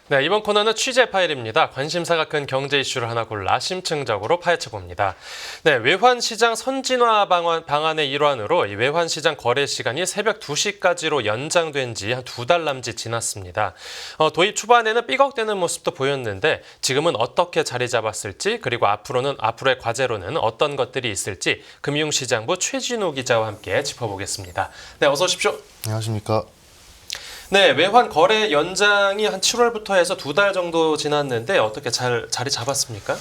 네, 이번 코너는 취재 파일입니다. 관심사가 큰 경제 이슈를 하나 골라 심층적으로 파헤쳐봅니다. 네, 외환시장 선진화 방안의 일환으로 이 외환시장 거래 시간이 새벽 2시까지로 연장된 지 한 2달 남짓 지났습니다. 도입 초반에는 삐걱대는 모습도 보였는데 지금은 어떻게 자리 잡았을지 그리고 앞으로의 과제로는 어떤 것들이 있을지 금융시장부 최진우 기자와 함께 짚어보겠습니다. 네, 어서 오십시오. 안녕하십니까. 네, 외환 거래 연장이 한 7월부터 해서 2달 정도 지났는데 어떻게 잘 자리 잡았습니까?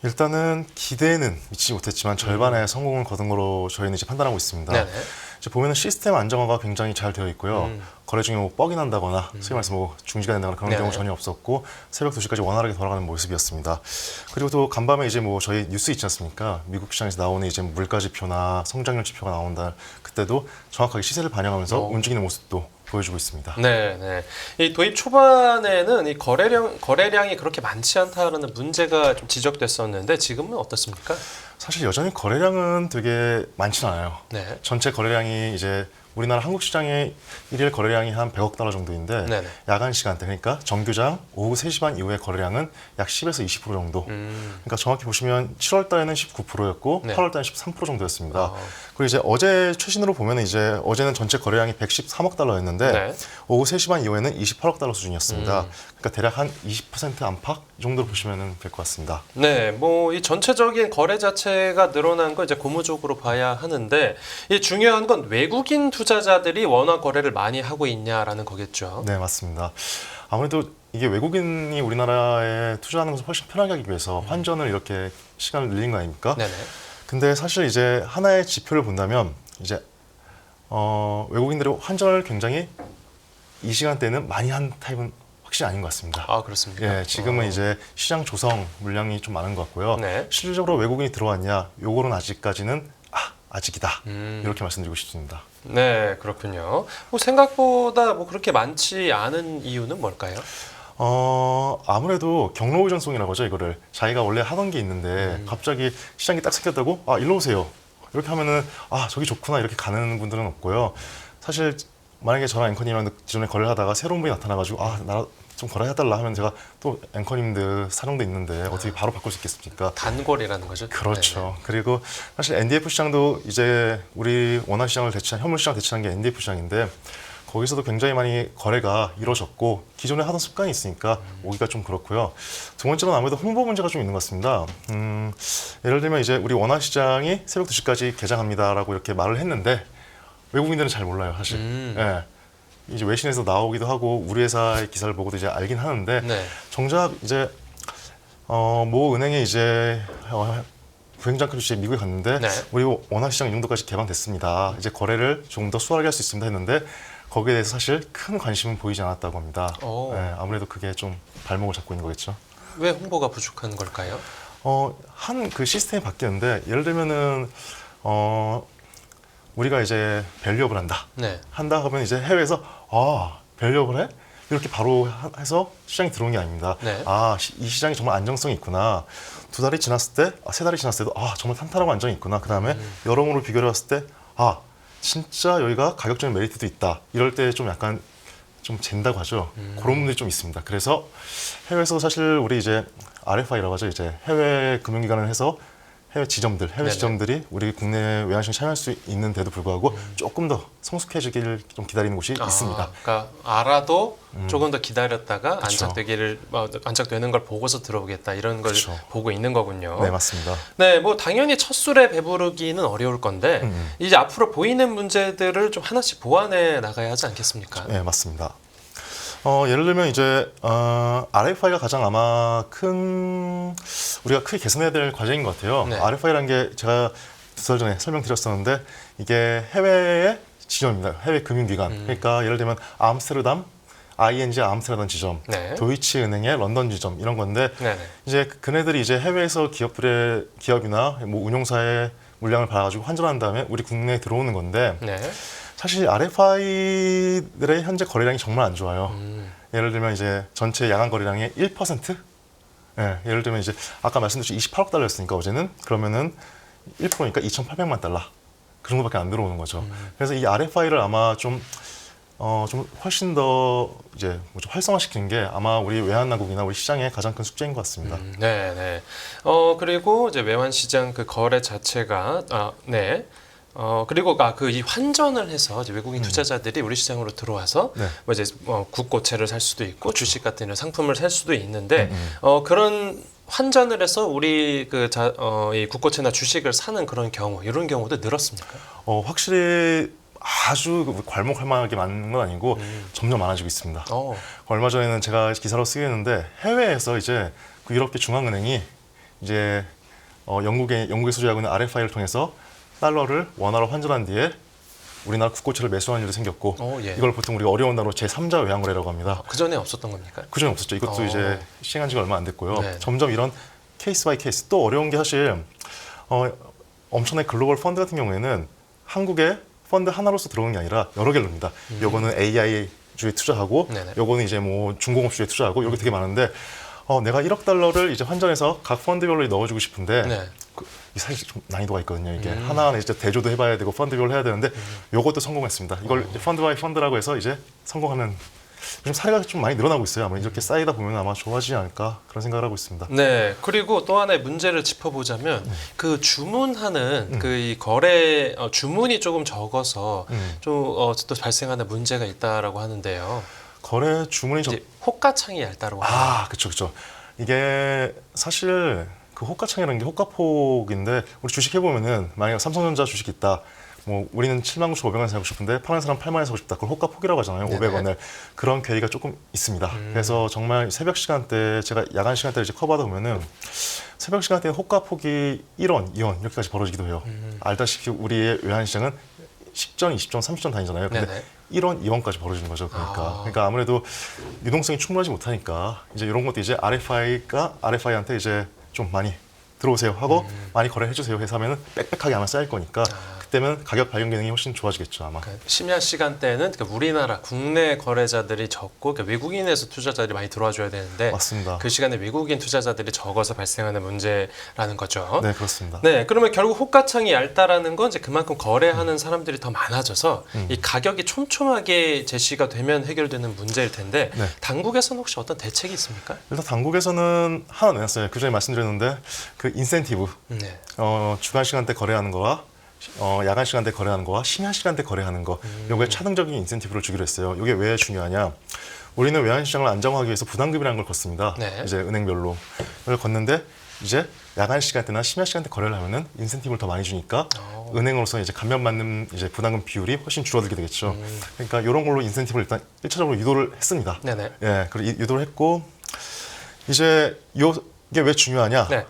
일단은 기대는 미치지 못했지만 절반의 성공을 거둔 거로 저희는 이제 판단하고 있습니다. 네네. 이제 보면은 시스템 안정화가 굉장히 잘 되어 있고요. 거래 중에 뭐 뻑이 난다거나 소위 말해서 뭐 중지가 된다거나 그런 네네. 경우 전혀 없었고 새벽 2시까지 원활하게 돌아가는 모습이었습니다. 그리고 또 간밤에 이제 뭐 저희 뉴스 있지 않습니까? 미국 시장에서 나오는 이제 물가 지표나 성장률 지표가 나온다. 그때도 정확하게 시세를 반영하면서 움직이는 모습도 보여주고 있습니다. 네, 네. 이 도입 초반에는 이 거래량이 그렇게 많지 않다는 문제가 좀 지적됐었는데 지금은 어떻습니까? 사실 여전히 거래량은 되게 많지는 않아요. 네. 전체 거래량이 이제 우리나라 한국 시장의 일일 거래량이 한 100억 달러 정도인데 네네. 야간 시간대 그러니까 정규장 오후 3시 반 이후의 거래량은 약 10에서 20% 정도. 그러니까 정확히 보시면 7월 달에는 19%였고 네. 8월 달에는 13% 정도였습니다. 아. 그리고 이제 어제 최신으로 보면 이제 어제는 전체 거래량이 113억 달러였는데 네. 오후 3시 반 이후에는 28억 달러 수준이었습니다. 그러니까 대략 한 20% 안팎 이 정도로 보시면 될 것 같습니다. 네, 뭐 이 전체적인 거래 자체가 늘어난 거 이제 고무적으로 봐야 하는데 이 중요한 건 외국인 투자자들이 원화 거래를 많이 하고 있냐라는 거겠죠. 네, 맞습니다. 아무래도 이게 외국인이 우리나라에 투자하는 것을 훨씬 편하게 하기 위해서 환전을 이렇게 시간을 늘린 거 아닙니까? 네네. 근데 사실 이제 하나의 지표를 본다면 이제 외국인들이 환전을 굉장히 이 시간대에는 많이 한 타입은 확실히 아닌 것 같습니다. 아, 그렇습니까? 예, 지금은 이제 시장 조성 물량이 좀 많은 것 같고요. 네. 실질적으로 외국인이 들어왔냐? 요거는 아직까지는 아직이다. 이렇게 말씀드리고 싶습니다. 네, 그렇군요. 뭐 생각보다 뭐 그렇게 많지 않은 이유는 뭘까요? 아무래도 경로 의존성이라고 하죠, 이거를. 자기가 원래 하던 게 있는데 갑자기 시장이 딱 생겼다고 일로 오세요. 이렇게 하면은 저기 좋구나 이렇게 가는 분들은 없고요. 사실 만약에 저랑 앵커님이랑 기존에 거래를 하다가 새로운 분이 나타나가지고 나 좀 거래해달라 하면 제가 또 앵커님들 사정도 있는데 어떻게 바로 바꿀 수 있겠습니까? 단골이라는 거죠. 그렇죠. 그리고 사실 NDF 시장도 이제 우리 원화 시장을 대체한 현물 시장을 대체한 게 NDF 시장인데 거기서도 굉장히 많이 거래가 이루어졌고 기존에 하던 습관이 있으니까 오기가 좀 그렇고요. 두 번째로는 아무래도 홍보 문제가 좀 있는 것 같습니다. 예를 들면 이제 우리 원화 시장이 새벽 2시까지 개장합니다라고 이렇게 말을 했는데 외국인들은 잘 몰라요, 사실. 예. 이제 외신에서 나오기도 하고 우리 회사의 기사를 보고도 이제 알긴 하는데 네. 정작 이제 모 은행에 이제 부행장급 주식이 미국에 갔는데 네. 우리 원화 시장 이 정도까지 개방됐습니다. 이제 거래를 조금 더 수월하게 할 수 있습니다 했는데 거기에 대해서 사실 큰 관심은 보이지 않았다고 합니다. 네, 아무래도 그게 좀 발목을 잡고 있는 거겠죠. 왜 홍보가 부족한 걸까요? 한 그 시스템이 바뀌었는데 예를 들면은 우리가 이제 밸류업을 네. 한다 하면 이제 해외에서 밸류업을 해? 이렇게 바로 해서 시장이 들어온 게 아닙니다. 네. 이 시장이 정말 안정성이 있구나. 2달이 지났을 때, 3달이 지났을 때도 정말 탄탄하고 안정이 있구나. 그 다음에 여러모로 비교를 했을 때 진짜 여기가 가격적인 메리트도 있다. 이럴 때 좀 약간 좀 잰다고 하죠. 그런 분들이 좀 있습니다. 그래서 해외에서 사실 우리 이제 RFI라고 하죠. 이제 해외 금융기관을 해서 해외 네네. 지점들이 우리 국내 외환시장 참여할 수 있는데도 불구하고 조금 더 성숙해지기를 좀 기다리는 곳이 있습니다. 그러니까 알아도 조금 더 기다렸다가 그쵸. 안착되는 걸 보고서 들어오겠다 이런 걸 그쵸. 보고 있는 거군요. 네, 맞습니다. 네, 뭐 당연히 첫 술에 배부르기는 어려울 건데 이제 앞으로 보이는 문제들을 좀 하나씩 보완해 나가야 하지 않겠습니까? 네, 맞습니다. 예를 들면 이제 RFI가 가장 아마 우리가 크게 개선해야 될 과제인 것 같아요. 네. RFI라는 게 제가 2달 전에 설명드렸었는데 이게 해외의 지점입니다. 해외 금융기관. 그러니까 예를 들면 ING 암스테르담 지점, 네. 도이치은행의 런던 지점 이런 건데 네네. 이제 그네들이 이제 해외에서 기업이나 뭐 운용사의 물량을 받아가지고 환전한 다음에 우리 국내에 들어오는 건데 네. 사실 RFI들의 현재 거래량이 정말 안 좋아요. 예를 들면 이제 전체 야간 거래량의 1%? 예, 예를 들면 이제 아까 말씀드린 28억 달러였으니까 어제는 그러면은 1%니까 2,800만 달러 그 정도밖에 안 들어오는 거죠. 그래서 이 RFI를 아마 좀 좀 훨씬 더 이제 뭐좀 활성화시키는 게 아마 우리 외환나국이나 우리 시장의 가장 큰 숙제인 것 같습니다. 네, 네. 그리고 이제 외환시장 그 거래 자체가 네. 그리고 그 이 환전을 해서 이제 외국인 투자자들이 우리 시장으로 들어와서 네. 뭐 이제 국고채를 살 수도 있고 주식 같은 이런 상품을 살 수도 있는데 그런 환전을 해서 우리 이 국고채나 주식을 사는 그런 경우 이런 경우도 늘었습니까? 확실히 아주 괄목할 만하게 많은 건 아니고 점점 많아지고 있습니다. 얼마 전에는 제가 기사로 쓰게 했는데 해외에서 이제 그 유럽계 중앙은행이 이제 영국에 소유하고 있는 RFI를 통해서 달러를 원화로 환전한 뒤에 우리나라 국고채를 매수하는 일도 생겼고 예. 이걸 보통 우리가 어려운 단어로 제3자 외환거래라고 합니다. 그 전에 없었던 겁니까? 그 전에 없었죠. 이것도 이제 시행한 지가 얼마 안 됐고요. 네. 점점 이런 케이스 바이 케이스 또 어려운 게 사실 엄청나게 글로벌 펀드 같은 경우에는 한국에 펀드 하나로서 들어오는 게 아니라 여러 개로 옵니다. 요거는 AI 주에 투자하고 네네. 요거는 이제 뭐 중공업 주에 투자하고 이렇게 되게 많은데 내가 1억 달러를 이제 환전해서 각 펀드별로 넣어주고 싶은데 네. 사실 좀 난이도가 있거든요. 이게 하나하나 이제 대조도 해봐야 되고 펀드별로 해야 되는데 요것도 성공했습니다. 이걸 이제 펀드 바이 펀드라고 해서 이제 성공하면 요즘 사례가 좀 많이 늘어나고 있어요. 아마 이렇게 쌓이다 보면 아마 좋아지지 않을까 그런 생각을 하고 있습니다. 네. 그리고 또 하나의 문제를 짚어보자면 그 주문하는 그 이 거래 주문이 조금 적어서 좀 또 발생하는 문제가 있다라고 하는데요. 거래 주문이 이제 호가창이 얇다라고 합니다. 그렇죠. 이게 사실 그 호가창이라는 게 호가폭인데 우리 주식 해보면은 만약에 삼성전자 주식 있다. 뭐 우리는 79,500원 사고 싶은데 파는 사람 8만 원 사고 싶다. 그걸 호가폭이라고 하잖아요. 네네. 500원을. 그런 괴리가 조금 있습니다. 그래서 정말 새벽 시간대 제가 야간 시간대를 이제 커버하다 보면은 새벽 시간대에 호가폭이 1원, 2원 이렇게까지 벌어지기도 해요. 알다시피 우리의 외환시장은 10전, 20전, 30전 다니잖아요. 근데 네네. 1원, 2원까지 벌어지는 거죠. 그러니까 아무래도 유동성이 충분하지 못하니까 이제 이런 것도 이제 RFI한테 이제 좀 많이 들어오세요 하고 많이 거래해 주세요 해서 하면은 빽빽하게 아마 쌓일 거니까 그때면 가격 발견 기능이 훨씬 좋아지겠죠 아마. 심야 시간대는 우리나라 국내 거래자들이 적고 외국인에서 투자자들이 많이 들어와 줘야 되는데 맞습니다. 그 시간에 외국인 투자자들이 적어서 발생하는 문제라는 거죠. 네, 그렇습니다. 네, 그러면 결국 호가창이 얇다라는 건 이제 그만큼 거래하는 사람들이 더 많아져서 이 가격이 촘촘하게 제시가 되면 해결되는 문제일 텐데 네. 당국에서는 혹시 어떤 대책이 있습니까? 일단 당국에서는 하나 내놨어요. 그 전에 말씀드렸는데 그 인센티브 네. 주간 시간대 거래하는 거와 야간 시간대 거래하는 거와 심야 시간대 거래하는 거 요게 차등적인 인센티브를 주기로 했어요. 이게 왜 중요하냐? 우리는 외환시장을 안정화하기 위해서 부담금이라는 걸 걷습니다. 네. 이제 은행별로 그걸 걷는데 이제 야간 시간대나 심야 시간대 거래를 하면은 인센티브를 더 많이 주니까 은행으로서 이제 감면받는 이제 부담금 비율이 훨씬 줄어들게 되겠죠. 그러니까 이런 걸로 인센티브를 일단 1차적으로 유도를 했습니다. 네네. 예, 그리고 유도를 했고 이제 이게 왜 중요하냐? 네.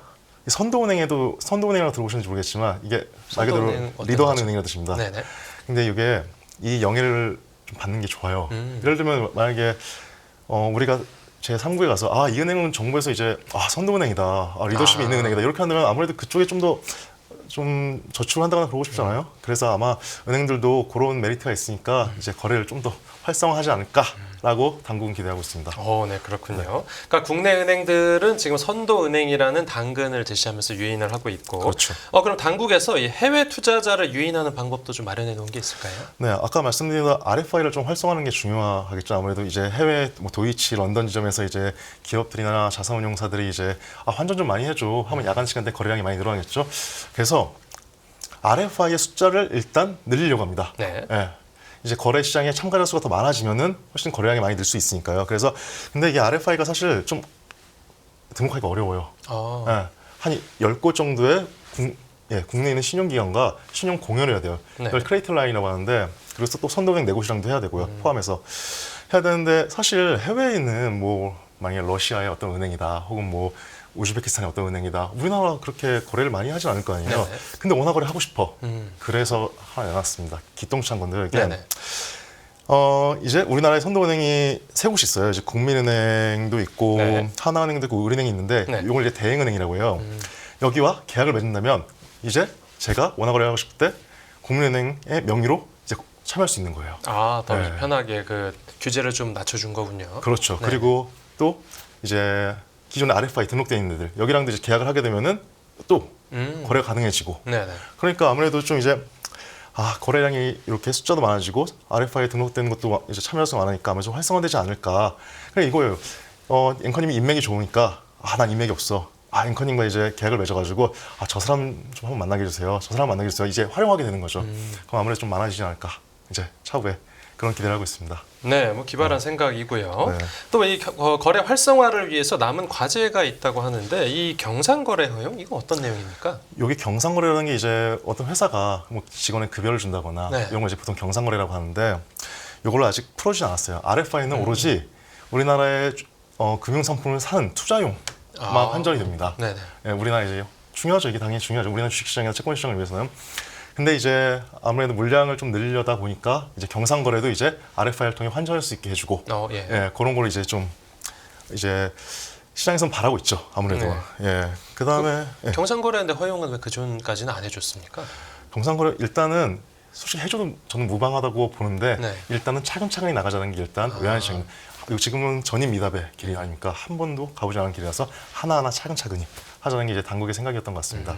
선도은행이라고 들어보셨는지 모르겠지만 이게 말 그대로 선도은행 어떤 리더하는 거죠? 은행이라는 뜻입니다. 네네. 근데 이게 이 영예를 좀 받는 게 좋아요. 예를 들면 만약에 우리가 제 3구에 가서 이 은행은 정부에서 이제 선도은행이다, 리더십이 있는 은행이다 이렇게 한다면 아무래도 그쪽에 좀 더 좀 저축을 한다거나 그러고 싶잖아요. 그래서 아마 은행들도 그런 메리트가 있으니까 이제 거래를 좀 더 활성화하지 않을까라고 당국은 기대하고 있습니다. 네, 그렇군요. 그러니까 국내 은행들은 지금 선도은행이라는 당근을 제시하면서 유인을 하고 있고, 그렇죠. 그럼 당국에서 이 해외 투자자를 유인하는 방법도 좀 마련해 놓은 게 있을까요? 네, 아까 말씀드린 RFI를 좀 활성화하는 게 중요하겠죠. 아무래도 이제 해외 뭐 도이치, 런던 지점에서 이제 기업들이나 자산운용사들이 이제 환전 좀 많이 해줘 하면 야간 시간대 거래량이 많이 늘어나겠죠. 그래서 RFI의 숫자를 일단 늘리려고 합니다. 네. 예. 이제 거래 시장에 참가자 수가 더 많아지면은 훨씬 거래량이 많이 늘 수 있으니까요. 그래서 근데 이게 RFI가 사실 좀 등록하기가 어려워요. 예. 한 10곳 정도의 국내에 있는 신용기관과 신용 공여를 해야 돼요. 네. 이걸 크레이트 라인이라고 하는데 그래서 또 선도은행 내고시장도 해야 되고요. 포함해서 해야 되는데 사실 해외에 있는 뭐 만약에 러시아의 어떤 은행이다 혹은 뭐 우즈베키스탄의 어떤 은행이다. 우리나라 그렇게 거래를 많이 하진 않을 거 아니에요. 네네. 근데 원화 거래 하고 싶어. 그래서 하나 내놨습니다. 기똥찬 건데요. 이게 네네. 이제 우리나라에 선도은행이 세 곳이 있어요. 이제 국민은행도 있고 네. 하나은행도 있고 은행이 있는데 네. 이걸 이제 대행은행이라고 해요. 여기와 계약을 맺는다면 이제 제가 원화 거래하고 싶을 때 국민은행의 명의로 이제 참여할 수 있는 거예요. 더 네. 편하게 그 규제를 좀 낮춰준 거군요. 그렇죠. 네. 그리고 또 이제 기존에 RFI 등록된 있는 데들 여기랑도 이제 계약을 하게 되면은 또 거래가 가능해지고 네네. 그러니까 아무래도 좀 이제 거래량이 이렇게 숫자도 많아지고 RFI에 등록되는 것도 이제 참여자수가 많으니까 아마 좀 활성화되지 않을까. 그냥 이거예요. 앵커님이 인맥이 좋으니까 난 인맥이 없어. 앵커님과 이제 계약을 맺어가지고 저 사람 좀 한번 만나게 해주세요. 저 사람 만나게 해주세요. 이제 활용하게 되는 거죠. 그럼 아무래도 좀 많아지지 않을까. 이제 차후에 그런 기대를 하고 있습니다. 네, 뭐 기발한 생각이고요. 네. 또 이 거래 활성화를 위해서 남은 과제가 있다고 하는데 이 경상거래 허용 이거 어떤 내용입니까? 여기 경상거래라는 게 이제 어떤 회사가 뭐 직원의 급여를 준다거나 네. 이런 걸 이제 보통 경상거래라고 하는데 이걸로 아직 풀어지지 않았어요. RFI는 오로지 우리나라의 금융상품을 사는 투자용만 한정이 됩니다. 네네. 예, 우리나라 이제 중요하죠. 이게 당연히 중요하죠. 우리나라 주식시장이나 채권시장을 위해서는. 근데 이제 아무래도 물량을 좀 늘리려다 보니까 이제 경상거래도 이제 RFI를 통해 환전할 수 있게 해주고 예. 그런 걸 이제 좀 이제 시장에선 바라고 있죠. 아무래도. 네. 예. 그다음에 경상거래인데 허용은 왜 그전까지는 안 해줬습니까? 경상거래 일단은 솔직히 해줘도 저는 무방하다고 보는데 네. 일단은 차근차근히 나가자는 게 일단 외환시장. 그리고 지금은 전임 미답의 길이 아닙니까? 한 번도 가보지 않은 길이라서 하나하나 차근차근히 하자는 게 이제 당국의 생각이었던 것 같습니다.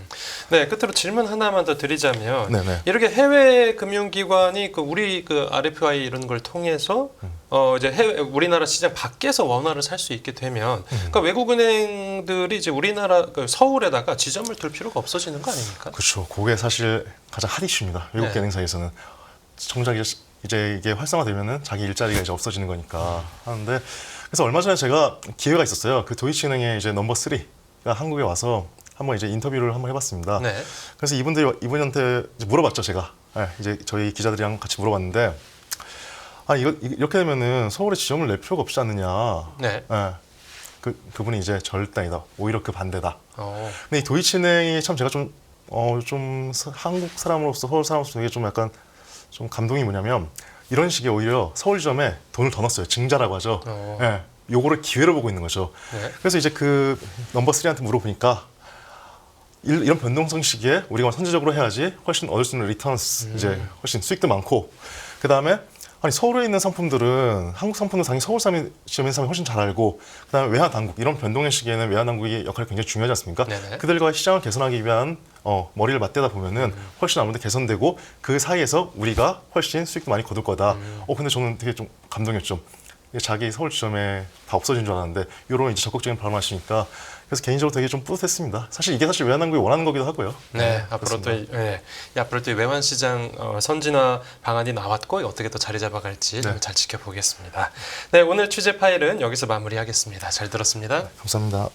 네, 끝으로 질문 하나만 더 드리자면 네네. 이렇게 해외 금융기관이 우리 RFI 이런 걸 통해서 이제 우리나라 시장 밖에서 원화를 살 수 있게 되면 그러니까 외국은행들이 이제 우리나라 서울에다가 지점을 둘 필요가 없어지는 거 아닙니까? 그렇죠. 그게 사실 가장 핫 이슈입니다. 외국 네. 은행사에서는 정작 이제 이게 활성화되면은 자기 일자리가 이제 없어지는 거니까 하는데 그래서 얼마 전에 제가 기회가 있었어요. 그 도이치은행의 이제 넘버 3가 한국에 와서 한번 이제 인터뷰를 한번 해봤습니다. 네. 그래서 이분한테 이제 물어봤죠, 제가. 이제 저희 기자들이랑 같이 물어봤는데, 이렇게 되면은 서울에 지점을 낼 필요가 없지 않느냐. 네. 그분이 이제 절대 아니다. 오히려 그 반대다. 근데 이 도이치은행이 참 제가 좀 한국 사람으로서 서울 사람으로서 되게 좀 약간 좀 감동이 뭐냐면 이런 식의 오히려 서울 지점에 돈을 더 넣었어요. 증자라고 하죠. 요거를 기회로 보고 있는 거죠. 네. 그래서 이제 그 넘버 3한테 물어보니까 이런 변동성 시기에 우리가 선제적으로 해야지 훨씬 얻을 수 있는 리턴스 이제 훨씬 수익도 많고 그 다음에 서울에 있는 상품들은 한국 상품들 당연히 서울 사람이 지점에 사람이 훨씬 잘 알고 그다음에 외환 당국 이런 변동의 시기에는 외환 당국의 역할이 굉장히 중요하지 않습니까? 네네. 그들과 시장을 개선하기 위한 머리를 맞대다 보면은 훨씬 아무래도 개선되고 그 사이에서 우리가 훨씬 수익도 많이 거둘 거다. 근데 저는 되게 좀 감동이었죠. 자기 서울 지점에 다 없어진 줄 알았는데 이런 이제 적극적인 발언을 하시니까 그래서 개인적으로 되게 좀 뿌듯했습니다. 사실 이게 사실 외환당국이 원하는 거기도 하고요. 네, 앞으로 또 외환 시장 선진화 방안이 나왔고 어떻게 또 자리 잡아갈지 잘 지켜보겠습니다. 네, 오늘 취재 파일은 여기서 마무리하겠습니다. 잘 들었습니다. 감사합니다.